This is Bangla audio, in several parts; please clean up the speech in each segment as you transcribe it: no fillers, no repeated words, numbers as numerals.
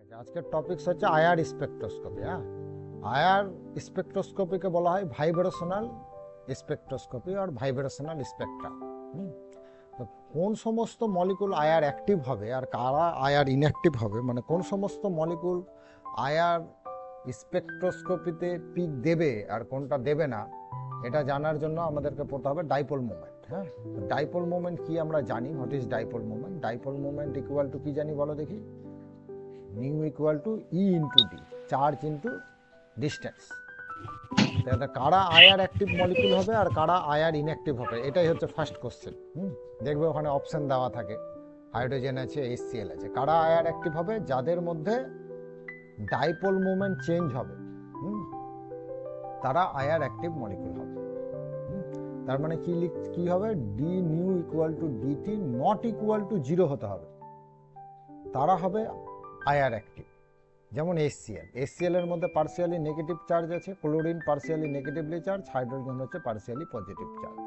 আছে, আজকের টপিকস হচ্ছে আইআর স্পেকট্রোস্কোপি। হ্যাঁ, আইআর স্পেকট্রোস্কোপিকে বলা হয় ভাইব্রেশনাল স্পেকট্রোস্কোপি আর ভাইব্রেশনাল স্পেকট্রা। তো কোন সমস্ত মলিকুল আইআর অ্যাক্টিভ হবে আর কারা আইআর ইনঅ্যাক্টিভ হবে, মানে কোন সমস্ত মলিকুল আইআর স্পেকট্রোস্কোপিতে পিক দেবে আর কোনটা দেবে না, এটা জানার জন্য আমাদেরকে পড়তে হবে ডাইপোল মোমেন্ট। হ্যাঁ, ডাইপোল মোমেন্ট কি আমরা জানি, what is dipole moment? Dipole moment equal to কি জানি বলো দেখি? নিউ ইকুয়াল টু ই into D, charge into distance. কারা আইআর অ্যাক্টিভ মলিকুল হবে আর কারা আইআর ইনঅ্যাক্টিভ হবে, এটাই হচ্ছে ফার্স্ট কোশ্চেন। দেখবে ওখানে অপশন দেওয়া থাকে, হাইড্রোজেন আছে, HCl আছে। কারা আইআর অ্যাক্টিভ হবে? যাদের মধ্যে ডাইপোল মোমেন্ট চেঞ্জ হবে, তারা আইআর অ্যাক্টিভ মলিকুল হবে। তার মানে কি হবে? D nu equal to DT not equal to 0 হতে হবে, তারা হবে আইআর অ্যাক্টিভ। যেমন HCl এর মধ্যে পার্সিয়ালি নেগেটিভ চার্জ আছে, chlorine partially negatively charge, hydrogen হচ্ছে পার্সিয়ালি পজিটিভ চার্জ।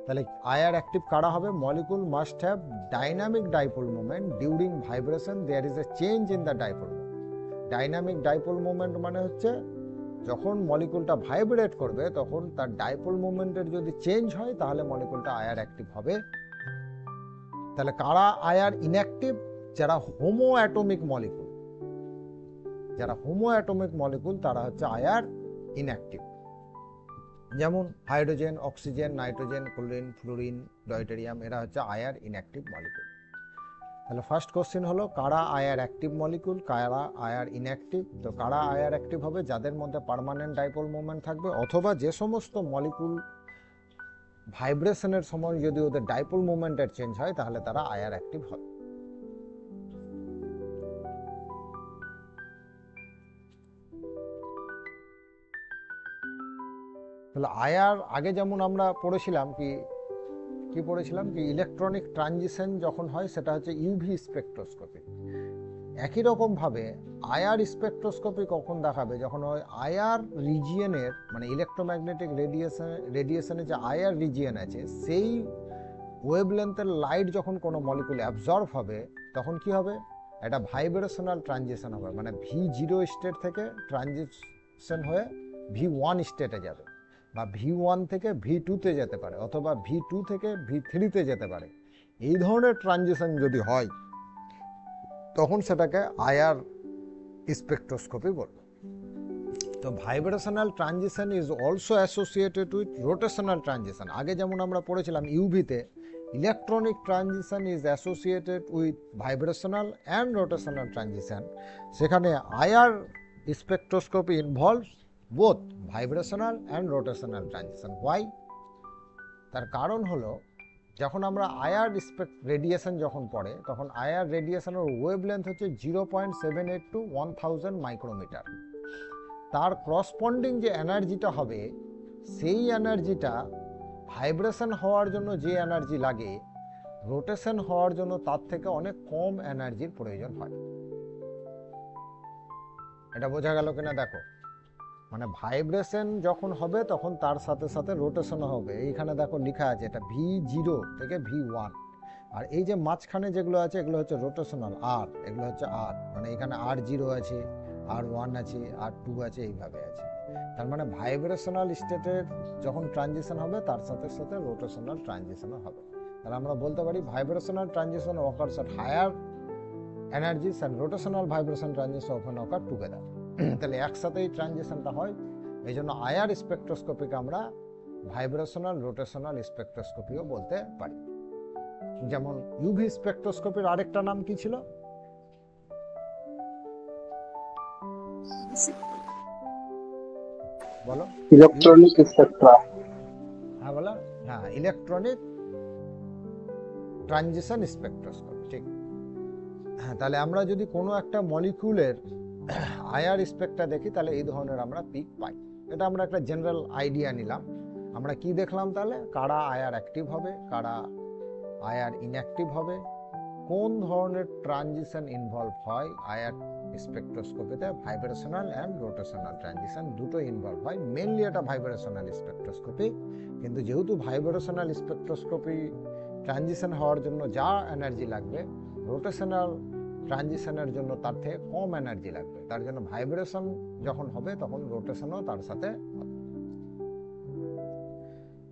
তাহলে আইআর অ্যাক্টিভ কারা হবে? Molecule must have dynamic dipole moment during vibration, there is a change in the dipole moment. Dynamic dipole moment মানে হচ্ছে যখন মলিকুলটা ভাইব্রেট করবে তখন তার ডাইপোল মোমেন্টের যদি চেঞ্জ হয় তাহলে মলিকুলটা আইআর অ্যাক্টিভ হবে। তাহলে কারা আইআর ইনঅ্যাক্টিভ? যারা হোমো অ্যাটমিক মলিকুল, যারা হোমো অ্যাটমিক মলিকুল তারা হচ্ছে আইআর ইনঅ্যাক্টিভ। যেমন hydrogen, oxygen, nitrogen, chlorine, fluorine, deuterium, এরা হচ্ছে আইআর ইনঅ্যাক্টিভ মলিকুল। তাহলে ফার্স্ট কোশ্চেন হলো কারা আইআর অ্যাক্টিভ মলিকুল, কারা আইআর ইনঅ্যাক্টিভ। তো কারা আইআর অ্যাক্টিভ হবে? যাদের মধ্যে পার্মানেন্ট ডাইপোল মোমেন্ট থাকবে, অথবা যে সমস্ত মলিকুল ভাইব্রেশনের সময় যদি ওদের ডাইপোল মোমেন্টের চেঞ্জ হয় তাহলে তারা আইআর অ্যাক্টিভ হবে। তাহলে আইআর আগে যেমন আমরা পড়েছিলাম কি পড়েছিলাম কি ইলেকট্রনিক ট্রানজিশন যখন হয় সেটা হচ্ছে ইউভি স্পেকট্রোস্কোপি। একই রকম ভাবে আইআর স্পেকট্রোস্কোপি কখন দেখাবে? যখন ওই আইআর রিজিয়নের, মানে ইলেকট্রোম্যাগনেটিক রেডিয়েশনে যে আইআর রিজিয়ন আছে সেই ওয়েভলেন্থের লাইট যখন কোনো মলিকুল অ্যাবজর্ব হবে তখন কি হবে? এটা ভাইব্রেশনাল ট্রানজিশন হবে, মানে V0 স্টেট থেকে ট্রানজিশন হয়ে V1 স্টেটে যাবে, বা V1 থেকে V2-তে যেতে পারে, অথবা V2 থেকে V3-তে যেতে পারে। এই ধরনের ট্রানজিশন যদি হয় তখন সেটাকে আইআর স্পেকট্রোস্কোপি বলবো। তো vibrational transition is also associated with rotational transition. আগে যেমন আমরা পড়েছিলাম ইউভিতে electronic transition is associated with vibrational and rotational transition, সেখানে IR spectroscopy involves both vibrational and rotational transition. Why? তার কারণ হলো যখন আমরা আইআর রেডিয়েশন যখন পড়ে তখন আইআর রেডিয়েশনের ওয়েভলেন্থ হচ্ছে 0.78 to 1000 মাইক্রোমিটার। তার করসপন্ডিং যে এনার্জিটা হবে সেই এনার্জিটা ভাইব্রেশন হওয়ার জন্য যে এনার্জি লাগে, রোটেশন হওয়ার জন্য তার থেকে অনেক কম এনার্জির প্রয়োজন হয়। এটা বোঝা গেল কিনা দেখো? মানে ভাইব্রেশন যখন হবে তখন তার সাথে সাথে রোটেশনও হবে। এইখানে দেখো লেখা আছে এটা V0 থেকে V1, আর এই যে মাঝখানে যেগুলো আছে এগুলো হচ্ছে রোটেশনাল R, এগুলো হচ্ছে R, মানে এখানে R0 আছে, R1 আছে, R2 আছে, এইভাবে আছে। তার মানে ভাইব্রেশনাল স্টেটের যখন ট্রানজিশন হবে তার সাথে সাথে রোটেশনাল ট্রানজিশনও হবে। তাহলে আমরা বলতে পারি vibrational transition occurs at higher energies and rotational vibration transition often occur together. তাহলে একসাথে এই ট্রানজিশনটা হয়, এই জন্য আইআর স্পেকট্রোস্কোপিকে আমরা ভাইব্রেশনাল রোটেশনাল স্পেকট্রোস্কোপিও বলতে পারি। যেমন ইউভি স্পেকট্রোস্কোপির আরেকটা নাম কি ছিল? বলো। Electronic Spectra. হ্যাঁ বলো, হ্যাঁ, ইলেকট্রনিক ট্রানজিশন স্পেকট্রোস্কোপি, ঠিক। হ্যাঁ, তাহলে আমরা যদি কোনো একটা মলিকিউলের আইআর স্পেকট্রা দেখি তাহলে এই ধরনের আমরা পিক পাই। এটা আমরা একটা জেনারেল আইডিয়া নিলাম। আমরা কি দেখলাম তাহলে? কারা আইআর অ্যাক্টিভ হবে, কারা আইআর ইনঅ্যাক্টিভ হবে, কোন ধরনের ট্রানজিশন ইনভলভ হয় আইআর স্পেকট্রোস্কোপিতে, ভাইব্রেশনাল অ্যান্ড রোটেশনাল ট্রানজিশন দুটো ইনভলভ হয়। মেনলি এটা ভাইব্রেশনাল স্পেকট্রোস্কোপি, কিন্তু যেহেতু ভাইব্রেশনাল স্পেকট্রোস্কোপি ট্রানজিশন হওয়ার জন্য যা এনার্জি লাগবে, রোটেশনাল ট্রানজিশনের জন্য তার থেকে কম এনার্জি লাগবে, তার জন্য ভাইব্রেশন যখন হবে তখন রোটেশনও তার সাথে হবে।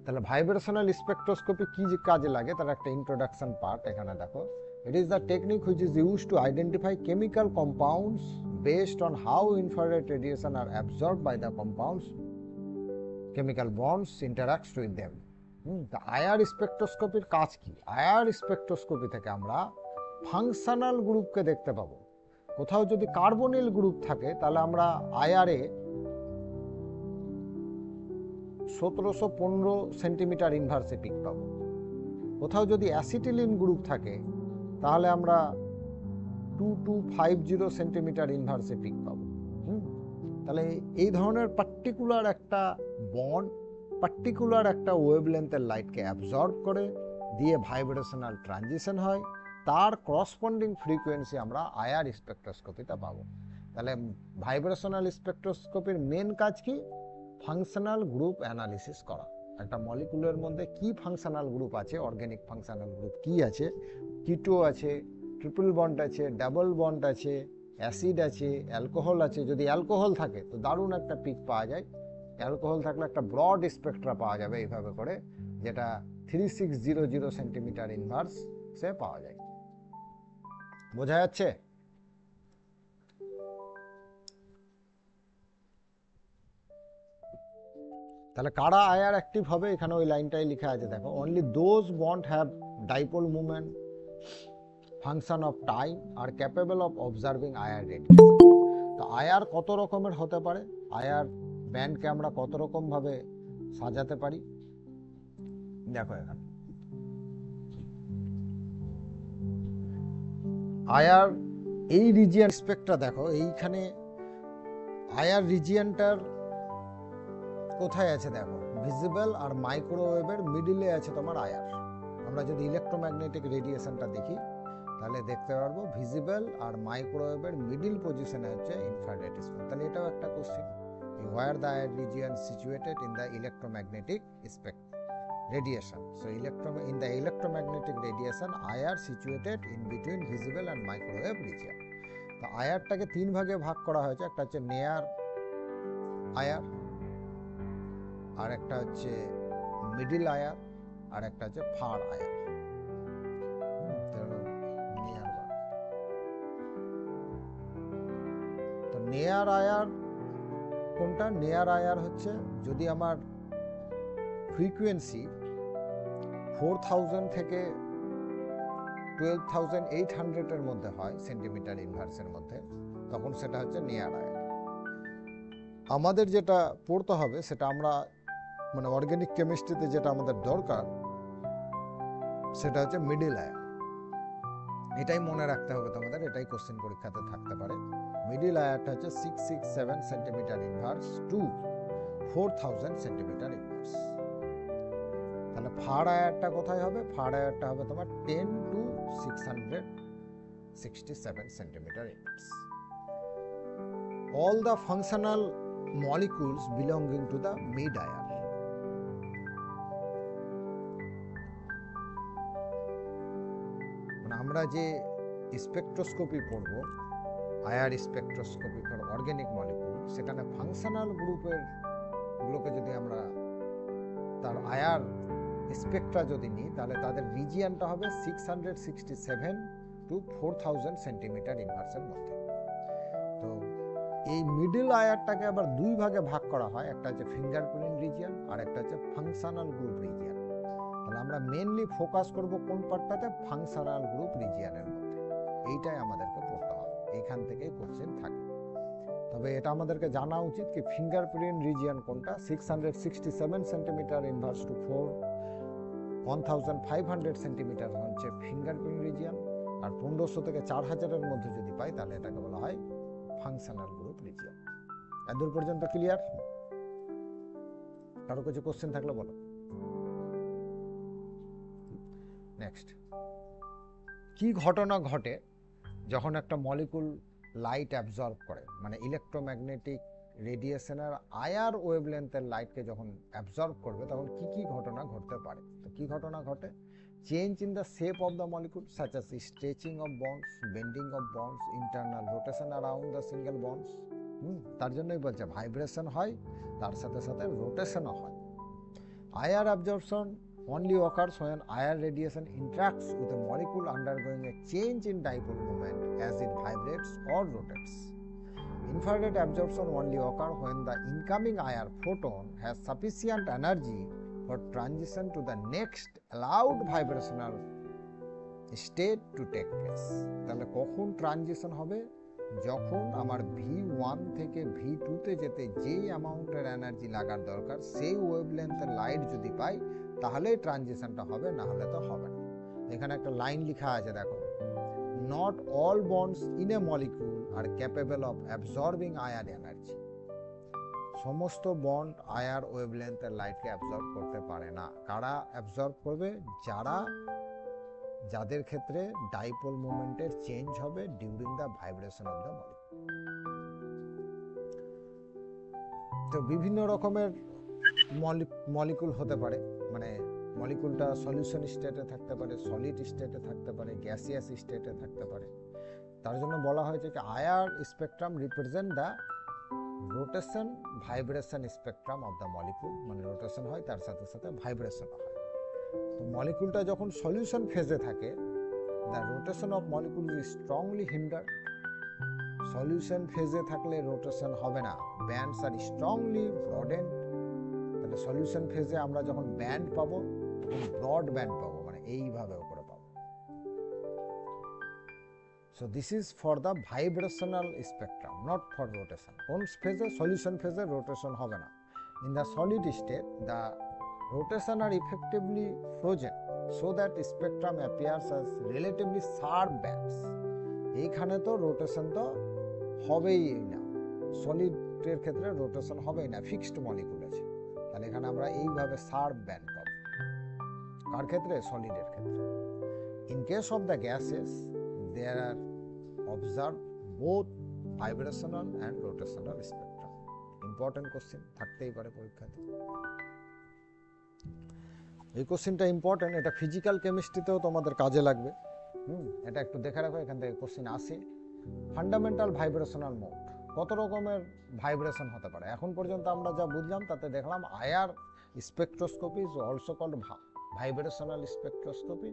তাহলে ভাইব্রেশনাল স্পেকট্রোস্কোপি কি যে কাজে লাগে তার একটা ইন্ট্রোডাকশন পার্ট এখানে দেখো। It is the technique which is use to identify chemical compounds based on how infrared radiation are absorbed by the compounds chemical bonds interacts with them. তা আইআর স্পেকট্রোস্কোপির কাজ কি? আইআর স্পেকট্রোস্কোপি থেকে আমরা ফাংশনাল গ্রুপকে দেখতে পাবো। কোথাও যদি কার্বনিল গ্রুপ থাকে তাহলে আমরা আইআরে 1715 সেন্টিমিটার ইনভার্সে পিক পাবো। কোথাও যদি অ্যাসিটিলিন গ্রুপ থাকে তাহলে আমরা 2250 সেন্টিমিটার ইনভার্সে পিক পাবো। তাহলে এই ধরনের পার্টিকুলার একটা বন্ড, পার্টিকুলার একটা ওয়েভলেন্থের লাইটকে অ্যাবজর্ব করে দিয়ে ভাইব্রেশনাল ট্রানজিশন হয়, তার করসপন্ডিং ফ্রিকোয়েন্সি আমরা আইআর স্পেকট্রোস্কোপিতে পাবো। তাহলে ভাইব্রেশনাল স্পেকট্রোস্কোপির মেন কাজ কি? ফাংশনাল গ্রুপ অ্যানালিসিস করা। একটা মলিকুলের মধ্যে কি ফাংশনাল গ্রুপ আছে, অর্গানিক ফাংশনাল গ্রুপ কি আছে, কিটো আছে, ট্রিপল বন্ড আছে, ডাবল বন্ড আছে, অ্যাসিড আছে, অ্যালকোহল আছে। যদি অ্যালকোহল থাকে তো দারুণ একটা পিক পাওয়া যায়। অ্যালকোহল থাকলে একটা ব্রড স্পেকট্রা পাওয়া যাবে এইভাবে করে, যেটা 3600 সেন্টিমিটার ইনভার্স সে পাওয়া যায়। বোঝা যাচ্ছে? তাহলে কারা আইআর অ্যাক্টিভ হবে এখানে ওই লাইনটাই লেখা আছে দেখো, only those bond have dipole movement function of time R capable of observing IR radiation. তো আইআর কত রকমের হতে পারে, আইআর ব্যান্ডকে আমরা কত রকম ভাবে সাজাতে পারি দেখো এখানে। আইআর এই রিজিয়ন স্পেক্ট্রা দেখো, এইখানে আইআর রিজিয়নটার কোথায় আছে দেখো, ভিজিবল আর মাইক্রোওয়েভের মিডিলে আছে তোমার আইআর। আমরা যদি ইলেকট্রোম্যাগনেটিক রেডিয়েশনটা দেখি তাহলে দেখতে পারবো ভিজিবল আর মাইক্রোওয়েভের মিডিল পজিশনে হচ্ছে ইনফ্রারেড স্পেক্ট্রাম। তাহলে এটাও একটা question, where the IR region situated in the electromagnetic spectrum radiation. So in the electromagnetic radiation IR situated in between visible and microwave region. তো আয়ারটাকে তিন ভাগে ভাগ করা হয়েছে, একটা হচ্ছে নেয়ার আয়ার, আর একটা হচ্ছে মিডিল আয়ার, আর একটা হচ্ছে ফার আয়ার। তো নেয়ার আয়ার কোনটা? নেয়ার আয়ার হচ্ছে যদি আমার ফ্রিকোয়েন্সি 4000 থেকে 12800 এর মধ্যে হয় সেন্টিমিটার ইনভার্সের মধ্যে, তখন সেটা হচ্ছে নিয়ার আয়ার। আমাদের যেটা পড়তে হবে সেটা আমরা মানে অর্গানিক কেমিস্ট্রিতে যেটা আমাদের দরকার সেটা হচ্ছে মিডিল আয়ার। এটাই মনে রাখতে হবে তোমাদের, এটাই কোশ্চেন পরীক্ষাতে থাকতে পারে। মিডিল আয়ারটা হচ্ছে 667 centimetre inverse to 4000 centimetre inverse. তাহলে ফার আয়ারটা কোথায় হবে? ফার আয়ারটা হবে তোমার 10 to 667 centimetre inverse. All the functional molecules belonging to the mid air. মানে আমরা যে স্পেকট্রোস্কোপি পড়ব, আয়ার স্পেকট্রোস্কোপি ফর অর্গানিক মলিকুল, সেখানে ফাংশনাল গ্রুপের গুলোকে যদি আমরা তার আয়ার স্পেকট্রা যদি নিই তাহলে তাদের রিজিয়নটা হবে 667 to 4000 সেন্টিমিটার ইনভার্সের মধ্যে। তো এই মিডল আয়ারটাকে আবার দুই ভাগে ভাগ করা হয়, একটা হচ্ছে ফিঙ্গারপ্রিন্ট রিজিয়ন আর একটা হচ্ছে ফাংশনাল গ্রুপ রিজিয়ন। তাহলে আমরা মেইনলি ফোকাস করব কোন পার্টটাতে? ফাংশনাল গ্রুপ রিজিয়নের মধ্যে। এইটাই আমাদেরকে পড়তে হবে, এইখান থেকেই কোশ্চেন থাকে। তবে এটা আমাদেরকে জানা উচিত কি ফিঙ্গারপ্রিন্ট রিজিয়ন কোনটা। 667 সেন্টিমিটার ইনভার্স টু 1500 সেন্টিমিটার হচ্ছে ফিঙ্গারপ্রিন্ট রিজিয়ন, আর 1500 থেকে 4000 মধ্যে যদি পাই তাহলে এটাকে বলা হয় ফাংশনাল গ্রুপ রিজিয়ন। এদূর পর্যন্ত ক্লিয়ার? কারো কিছু কোশ্চেন থাকলে বলো। নেক্সট, কি ঘটনা ঘটে যখন একটা মলিকুল লাইট অ্যাবজর্ব করে, মানে ইলেকট্রোম্যাগনেটিক রেডিয়েশনের আয়ার ওয়েভলেন্থের লাইটকে যখন অ্যাবজর্ব করবে তখন কি কি ঘটনা ঘটতে পারে? তো কি ঘটনা ঘটে? change in the shape of the molecule such as stretching of bonds, bending of bonds, internal rotation around the single bonds. তার জন্যই বলছে ভাইব্রেশন হয়, তার সাথে সাথে রোটেশনও হয়। IR absorption only occurs when IR radiation interacts with a molecule undergoing a change in dipole moment as it vibrates or rotates. Infrared absorption only occurs when the incoming IR photon has sufficient energy for transition to the next allowed vibrational state to take place. তাহলে কখন ট্রানজিশন হবে? যখন আমার V1 থেকে V2 তে যেতে যেই অ্যামাউন্টের এনার্জি লাগার দরকার সেই ওয়েভলেন্থের লাইট যদি পাই তাহলেই ট্রানজিশনটা হবে, না হলে তো হবে না। এখানে একটা লাইন লেখা আছে দেখো, not all bonds in a molecule are capable of absorbing IR energy. সমস্ত বন্ড আয়ার ওয়েভলেন্থের লাইটকে অ্যাবজর্ব করতে পারে না। কারা অ্যাবজর্ব করবে? যাদের ক্ষেত্রে ডাইপোল মোমেন্টের চেঞ্জ হবে during the vibration of the molecule. তো বিভিন্ন রকমের মলিকুল হতে পারে, মানে মলিকুলটা সলিউশন স্টেটে থাকতে পারে, সলিড স্টেটে থাকতে পারে, গ্যাসিয়াস স্টেটে থাকতে পারে। তার জন্য বলা হয়েছে যে IR spectrum represent the rotation vibration spectrum of the molecule, মানে রোটেশন হয় তার সাথে সাথে ভাইব্রেশন হয়। তো মলিকুলটা যখন সলিউশন ফেজে থাকে, the rotation of molecule is strongly হিন্ডার্ড। Solution ফেজে থাকলে রোটেশন হবে না, ব্যান্ডস আর স্ট্রংলি ব্রডেন্ড। তাহলে সলিউশন ফেজে আমরা যখন ব্যান্ড পাবো তখন ব্রড ব্যান্ড পাবো, মানে এইভাবে উপরে পাবো। So this is for the vibrational spectrum, not for rotation. কোন ফেজে? সলিউশন ফেজে রোটেশন হবে না। In the solid state, the rotation are effectively frozen so that spectrum appears as relatively sharp bands. এইখানে তো রোটেশন তো হবেই না, সলিডের ক্ষেত্রে রোটেশন হবেই না, ফিক্সড মলিকুল আছে। তাহলে এখানে আমরা এইভাবে শার্প ব্যান্ড পাবো। কার ক্ষেত্রে? সলিডের ক্ষেত্রে। In case of the gases, there are observed both vibrational and rotational spectrum. Important question থাকতেই পারে পরীক্ষাতে। এই কোশ্চেনটা ইম্পর্টেন্ট, এটা ফিজিক্যাল কেমিস্ট্রিতেও তোমাদের কাজে লাগবে। এটা একটু দেখে রাখো, এখান থেকে কোশ্চেন আসে। ফান্ডামেন্টাল ভাইব্রেশনাল মোড, কত রকমের ভাইব্রেশন হতে পারে? এখন পর্যন্ত আমরা যা বুঝলাম তাতে দেখলাম IR spectroscopy is also called vibrational spectroscopy.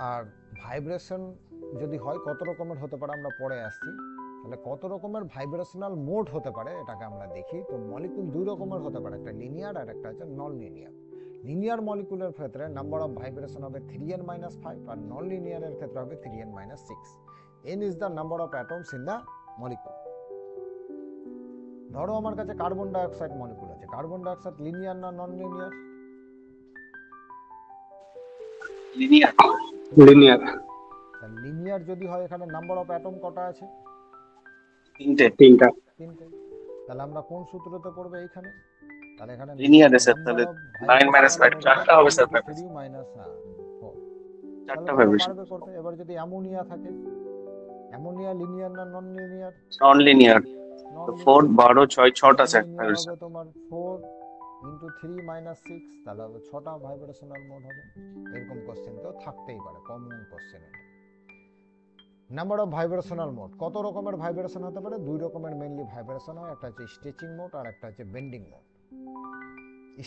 আর ভাইব্রেশন যদি হয় কত রকমের হতে পারে আমরা পরে আসছি। তাহলে কত রকমের ভাইব্রেশনাল মোড হতে পারে এটাকে আমরা দেখি। তো মলিকুল দুই রকমের হতে পারে, একটা লিনিয়ার আর একটা হচ্ছে নন লিনিয়ার। লিনিয়ার মলিকুলের ক্ষেত্রে নাম্বার অফ ভাইব্রেশন হবে 3n-5 আর নন লিনিয়ারের ক্ষেত্রে হবে 3n-6। n is the number of atoms in the molecule. ধরো আমার কাছে কার্বন ডাইঅক্সাইড মলিকুল আছে, কার্বন ডাইঅক্সাইড লিনিয়ার না non linear? Linear. Linear. Linear যদি হয় এখানে নাম্বার অফ অ্যাটম কটা আছে? তিনটা। তাহলে আমরা কোন সূত্রতে পড়বে এইখানে? তাহলে এখানে লিনিয়ার স্যার, তাহলে 9-5 চারটা হবে স্যার, 3 মাইনাস 4 চারটা ভাইব্রেশন পারবে করতে। এবার যদি অ্যামোনিয়া থাকে, অ্যামোনিয়া লিনিয়ার না নন লিনিয়ার? Non linear. তো 4 12 6 6টা স্যার ভাইব্রেশন হবে তোমার 4 ইনটু 3 মাইনাস 6, তাহলে হবে 6টা ভাইব্রেশনাল মোড হবে। এরকম কোশ্চেন তো থাকতেই পারে, কমন কোশ্চেন এটা। নাম্বার অফ ভাইব্রেশনাল মোড, কত রকমের ভাইব্রেশন হতে পারে? দুই রকমের মেইনলি ভাইব্রেশন হয়, একটা হচ্ছে স্ট্রেচিং মোড আর একটা হচ্ছে বেন্ডিং মোড।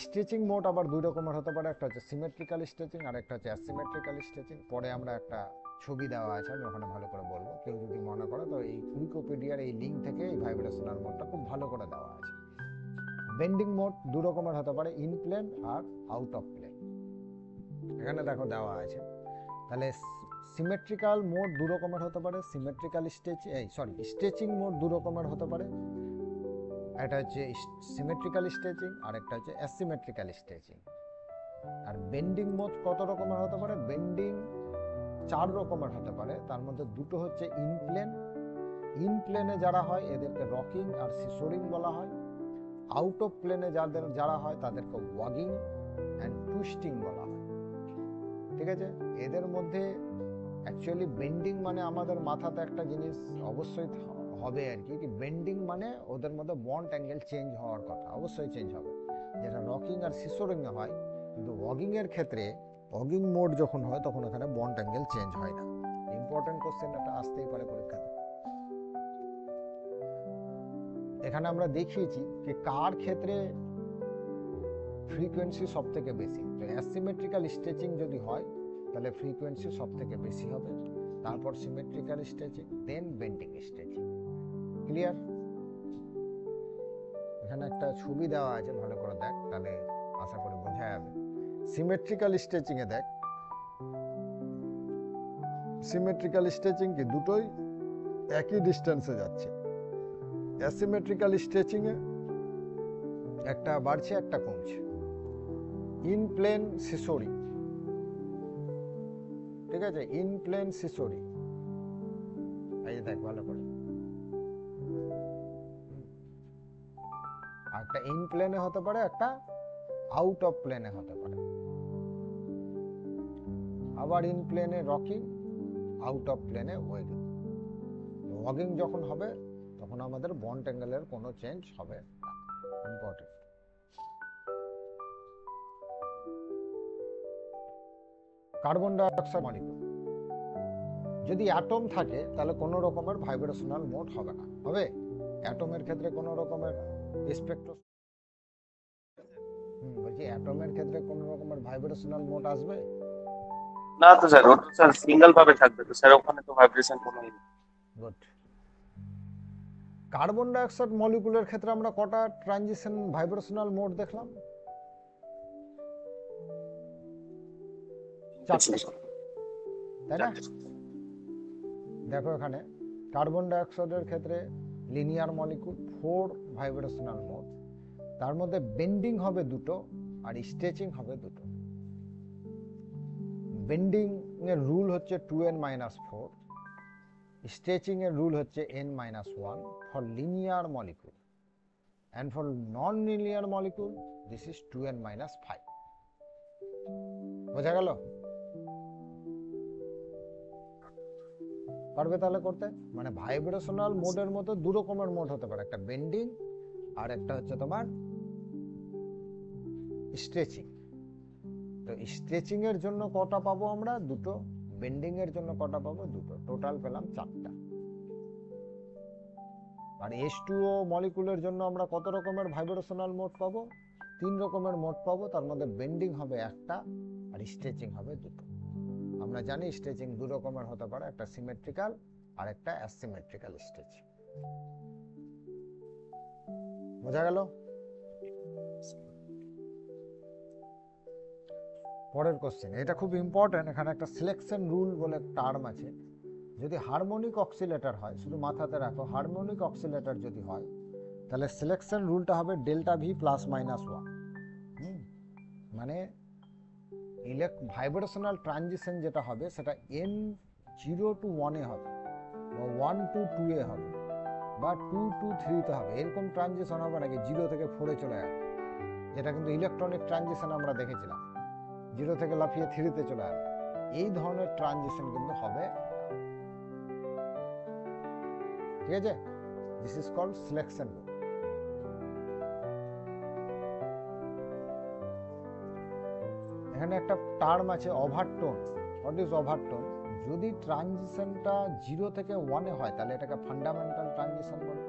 স্ট্রেচিং মোড আবার দুই রকমের হতে পারে, একটা হচ্ছে সিমেট্রিক্যাল স্ট্রেচিং আর একটা হচ্ছে অ্যাসিমেট্রিক্যাল স্ট্রেচিং। পরে আমরা একটা ছবি দেওয়া আছে, আমি ওখানে ভালো করে বলবো, কেউ যদি মনে করে তো এই উইকিপিডিয়ার এই লিঙ্ক থেকে এই ভাইব্রেশনাল মোডটা খুব ভালো করে দেওয়া আছে। বেন্ডিং মোড দু রকমের হতে পারে, ইন প্লেন আর আউট অফ প্লেন, এখানে দেখো দেওয়া আছে। তাহলে সিমেট্রিক্যাল মোড দু রকমের হতে পারে, সিমেট্রিক্যাল স্ট্রেচিং মোড দু রকমের হতে পারে, এটা হচ্ছে সিমেট্রিক্যাল স্ট্রেচিং আর একটা হচ্ছে অ্যাসিমেট্রিক্যাল স্ট্রেচিং। আর বেন্ডিং মোড কত রকমের হতে পারে? বেন্ডিং 4 রকমের হতে পারে, তার মধ্যে দুটো হচ্ছে ইন প্লেন। ইন প্লেনে যারা হয় এদেরকে রকিং আর সিসোরিং বলা হয়। আউট অফ প্লেনে যারা হয় তাদেরকে ওয়াগিং অ্যান্ড টুইস্টিং বলা হয়। ঠিক আছে, এদের মধ্যে অ্যাকচুয়ালি বেন্ডিং মানে আমাদের মাথাতে একটা জিনিস অবশ্যই হবে আর কি, বেন্ডিং মানে ওদের মধ্যে বন্ড অ্যাঙ্গেল চেঞ্জ হওয়ার কথা, অবশ্যই চেঞ্জ হবে। যেটা রকিং আর সিসোরিং এ হয় কিন্তু ওয়াগিং এর ক্ষেত্রে ওয়াগিং মোড যখন হয় তখন এখানে বন্ড অ্যাঙ্গেল চেঞ্জ হয় না। ইম্পর্টেন্ট কোশ্চেন এটা আসতেই পারে পরীক্ষাতে। এখানে আমরা দেখিয়েছি যে কার ক্ষেত্রে ফ্রিকোয়েন্সি সব থেকে বেশি। তো অ্যাসিমেট্রিক্যাল স্ট্রেচিং যদি হয় তাহলে ফ্রিকোয়েন্সি সব থেকে বেশি হবে, তারপর সিমেট্রিক্যাল স্ট্রেচিং, দেন বেন্ডিং স্ট্রেচিং। ক্লিয়ার? এখানে একটা ছবি দেওয়া আছে, ভালো করে দেখ, তাহলে আশা করি বোঝা যাবে। সিমেট্রিক্যাল স্ট্রেচিং এ দেখ, সিমেট্রিক্যাল স্ট্রেচিং কি দুটোই একই ডিস্টেন্সে যাচ্ছে। অ্যাসিমেট্রিক্যাল স্ট্রেচিং এ একটা বাড়ছে একটা কমছে। ইন প্লেন সিসোরি, ঠিক আছে, ইন প্লেন সিসোরি, এই যে দেখ ভালো করে। একটা ইন প্লেনে হতে পারে, একটা আউট অফ প্লেনে হতে পারে। আবার ইন প্লেনে রকিং, আউট অফ প্লেনে ওয়েগিং। ওয়াগিং যখন হবে তখন আমাদের বন্ড অ্যাঙ্গেলের কোনো চেঞ্জ হবে না। ইম্পর্টেন্ট। কার্বন ডাইঅক্সাইড মলিকিউল যদি অ্যাটম থাকে তাহলে কোনো রকমের ভাইব্রেশনাল মোড হবে না। হবে? অ্যাটমের ক্ষেত্রে কোনো রকমের স্পেক্ট্রো, বলছি অ্যাটমের ক্ষেত্রে কোনো রকমের ভাইব্রেশনাল মোড আসবে না তো স্যার, ও তো স্যার সিঙ্গেল ভাবে থাকবে, তো স্যার ওখানে তো ভাইব্রেশন কোনো নেই। গুড। কার্বন ডাইঅক্সাইড মলিকুলের ক্ষেত্রে আমরা কটা ট্রানজিশন ভাইব্রেশনাল মোড দেখলাম? চারটে, তাই না? দেখো এখানে কার্বন ডাইঅক্সাইডের ক্ষেত্রে লিনিয়ার মলিকুল, 4 ভাইব্রেশনাল মোড, তার মধ্যে বেন্ডিং হবে দুটো আর স্ট্রেচিং হবে দুটো। বেন্ডিং এর রুল হচ্ছে 2n-4, স্ট্রেচিং এর রুল হচ্ছে n-1 for linear molecule, and for non-linear molecule this is 2n-5। বোঝা গেল? পারবে তাহলে করতে? মানে ভাইব্রেশনাল মোডের মতো দু রকমের মোড হতে পারে, একটা বেন্ডিং আর একটা হচ্ছে তোমার স্ট্রেচিং। তো স্ট্রেচিং এর জন্য কটা পাবো আমরা? দুটো। বেন্ডিং এর জন্য কটা পাবো? দুটো। টোটাল পেলাম 4টা। আর H2O মলিকুলের জন্য আমরা কত রকমের ভাইব্রেশনাল মোড পাবো? 3 রকমের মোড পাবো, তার মধ্যে বেন্ডিং হবে একটা আর স্ট্রেচিং হবে দুটো। আমরা জানি স্ট্রেচিং দু রকমের হতে পারে, একটা সিমেট্রিক্যাল আর একটা অ্যাসিমেট্রিক্যাল স্ট্রেচিং। বোঝা গেল? পরের কোশ্চেন, এটা খুব ইম্পর্টেন্ট। এখানে একটা সিলেকশন রুল বলে টার্ম আছে। যদি হারমোনিক অক্সিলেটর হয়, শুধু মাথাতে রাখো, হারমোনিক অক্সিলেটর যদি হয় তাহলে সিলেকশন রুলটা হবে ডেল্টা ভি প্লাস মাইনাস 1। মানে ভাইব্রেশনাল ট্রানজিশন যেটা হবে সেটা n0 to 1 এ হবে, বা 1 to 2 এ হবে, বা 2 to 3 তে হবে। এরকম ট্রানজিশন হবে নাকি 0 থেকে 4 এ চলে যাবে, যেটা কিন্তু ইলেকট্রনিক ট্রানজিশন আমরা দেখেছিলাম, 0 থেকে লাফিয়ে 3 তে চলে আসবে। এই ধরনের ট্রানজিশন কিন্তু হবে, ঠিক আছে? This is called selection rule. এখানে একটা টার্ম আছে ওভারটোন। What is ওভারটোন? যদি ট্রানজিশনটা 0 থেকে 1 এ হয় তাহলে এটাকে ফান্ডামেন্টাল ট্রানজিশন বলে।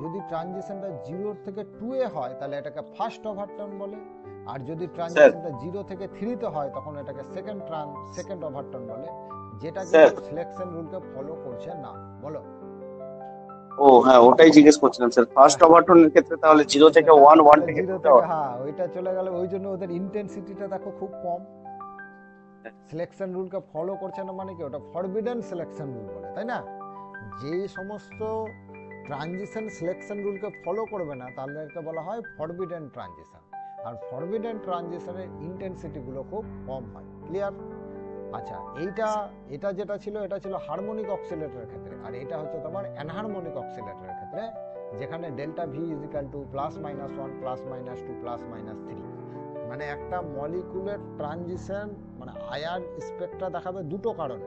যদি ট্রানজিশনটা 0 থেকে 2 এ হয় তাহলে এটাকে ফার্স্ট ওভারটোন বলে। আর যদি ট্রানজিশনটা 0 থেকে 3 তে হয় তখন এটাকে সেকেন্ড ওভারটোন বলে, যেটা কিন্তু সিলেকশন রুলকে ফলো করছে না। বলো। ও হ্যাঁ, ওটাই জিজ্ঞেস করছিলাম স্যার, ফার্স্ট ওভারটোনের ক্ষেত্রে তাহলে 0 থেকে 1, 1 থেকে 2 তে, হ্যাঁ ওইটা চলে গেল। ওই জন্য ওদের ইন্টেন্সিটিটা দেখো খুব কম। সিলেকশন রুলকে ফলো করছে না মানে কি, ওটা ফরবিডেন সিলেকশন রুল বলে, তাই না? যে সমস্ত ট্রানজিশন সিলেকশন রুলকে ফলো করবে না তাদেরকে বলা হয় ফরবিডেন ট্রানজিশন। আর ফরবিডেন ট্রানজিশনের ইন্টেন্সিটি গুলো খুব কম হয়। ক্লিয়ার? আচ্ছা, এটা যেটা ছিল এটা ছিল হারমোনিক অক্সিলেটরের ক্ষেত্রে, আর এটা হচ্ছে তোমার অ্যানহারমোনিক অক্সিলেটরের ক্ষেত্রে, যেখানে delta V is equal to +-1 +-2 +-3। মানে একটা মলিকুলের ট্রানজিশন মানে আয়ার স্পেক্ট্রা দেখাবে দুটো কারণে।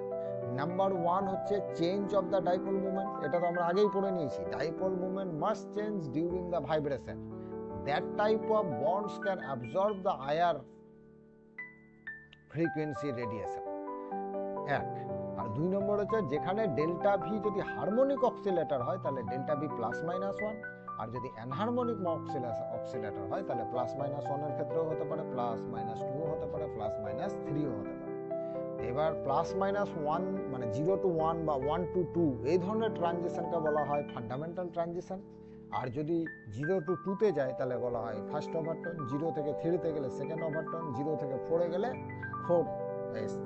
নাম্বার 1 হচ্ছে change of the dipole movement. এটা তো আমরা আগেই পড়ে নিয়েছি, dipole movement must change during the vibration. That type of bonds can absorb the IR frequency radiation এক। আর 2 নম্বর হচ্ছে যেখানে ডেল্টা ভি যদি হারমোনিক অক্সিলেটর হয় তাহলে ডেল্টা ভি প্লাস মাইনাস 1, আর যদি অ্যানহারমোনিক অক্সিলেটর হয় তাহলে প্লাস মাইনাস 1 এর ক্ষেত্রেও হতে পারে, প্লাস মাইনাস 2 হতে পারে, প্লাস মাইনাস 3ও হতে পারে। এবার প্লাস মাইনাস 1 মানে 0 টু 1 বা 1 টু 2 এই ধরনের ট্রানজিশনকে বলা হয় ফান্ডামেন্টাল ট্রানজিশন। আর যদি 0 টু 2 তে যায় তাহলে বলা হয় ফার্স্ট ওভারটোন, 0 থেকে 3 তে গেলে সেকেন্ড ওভারটোন, 0 থেকে 4 এ গেলে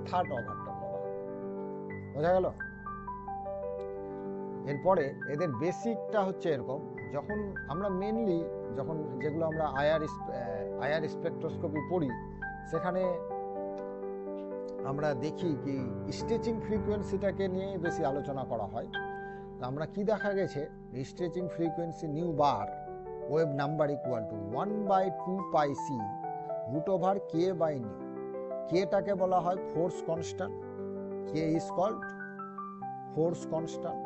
থার্ড ওভারটোন বলা হয়। বোঝা গেল? এরপরে এদের বেসিকটা হচ্ছে এরকম, যখন আমরা মেনলি যখন যেগুলো আমরা আইআর স্পেকট্রোস্কোপি পড়ি সেখানে আমরা দেখি কি স্ট্রেচিং ফ্রিকোয়েন্সিটাকে নিয়ে বেশি আলোচনা করা হয়। আমরা কি দেখা গেছে, stretching frequency nu bar wave number equal to 1/2 pi C root over K by nu. কেটাকে বলা হয় force constant, K is called force constant.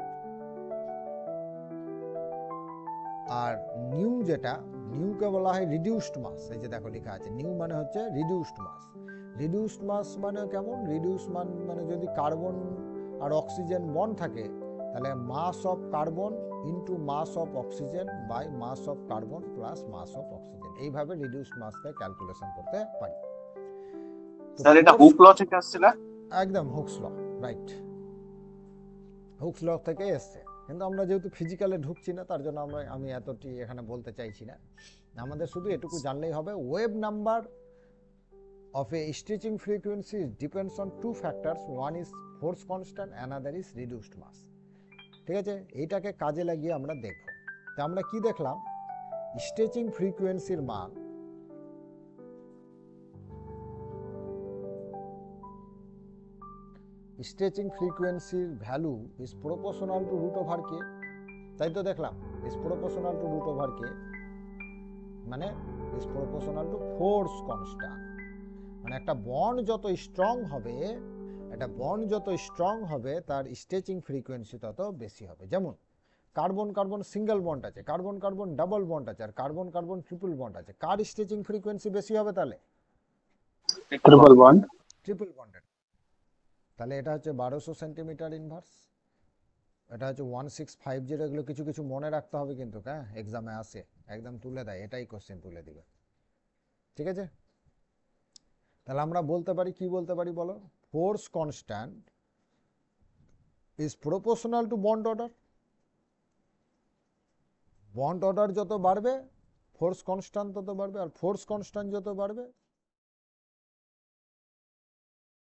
আর নিউ যেটা, নিউকে বলা হয় রিডিউসড মাস। এই যে দেখো লেখা আছে নিউ মানে হচ্ছে রিডিউসড মাস। রিডিউসড মাস মানে কেমন? রিডিউস মানে যদি কার্বন আর অক্সিজেন বন্ড থাকে তাহলে mass of carbon into mass of oxygen by mass of carbon plus mass of oxygen, এইভাবে রিডিউসড মাসকে ক্যালকুলেশন করতে পারি। স্যার এটা হুক ল থেকে আসছে না? একদম হুকস ল, রাইট, হুকস ল থেকে এসছে। কিন্তু আমরা যেহেতু ফিজিক্যালে ঢুকছি না তার জন্য আমি এতটি এখানে বলতে চাইছি না। আমাদের শুধু এটুকু জানলেই হবে, wave number of a stretching frequency depends on two factors, one is force constant, another is reduced mass। ঠিক আছে, এইটাকে কাজে লাগিয়ে আমরা দেখব। তা আমরা কি দেখলাম, স্ট্রেচিং ফ্রিকোয়েন্সির মান স্ট্রেচিং ফ্রিকোয়েন্সির value is proportional to root over K, তাই তো দেখলাম is proportional to root over K মানে is proportional to force constant. মানে একটা বন্ড যত স্ট্রং হবে তার স্ট্রেচিং ফ্রিকোয়েন্সি তত বেশি হবে। যেমন কার্বন কার্বন সিঙ্গেল বন্ড আছে, কার্বন কার্বন ডাবল বন্ড আছে, আর কার্বন কার্বন ট্রিপল বন্ড আছে, কার স্ট্রেচিং ফ্রিকোয়েন্সি বেশি হবে? তাহলে ট্রিপল বন্ড। ট্রিপল বন্ডের। তাহলে এটা হচ্ছে 1200 সেন্টিমিটার ইনভার্স, এটা হচ্ছে 1650। এগুলো কিছু কিছু মনে রাখতে হবে কিন্তু, হ্যাঁ এক্সামে আসে একদম তুলে দেয়, এটাই কোশ্চেন তুলে দিবে। ঠিক আছে, তাহলে আমরা বলতে পারি, কি বলতে পারি বলো, force constant is proportional two bond order. Bond order যত বাড়বে ফোর্স কনস্ট্যান্ট তত বাড়বে, আর ফোর্স কনস্ট্যান্ট যত বাড়বে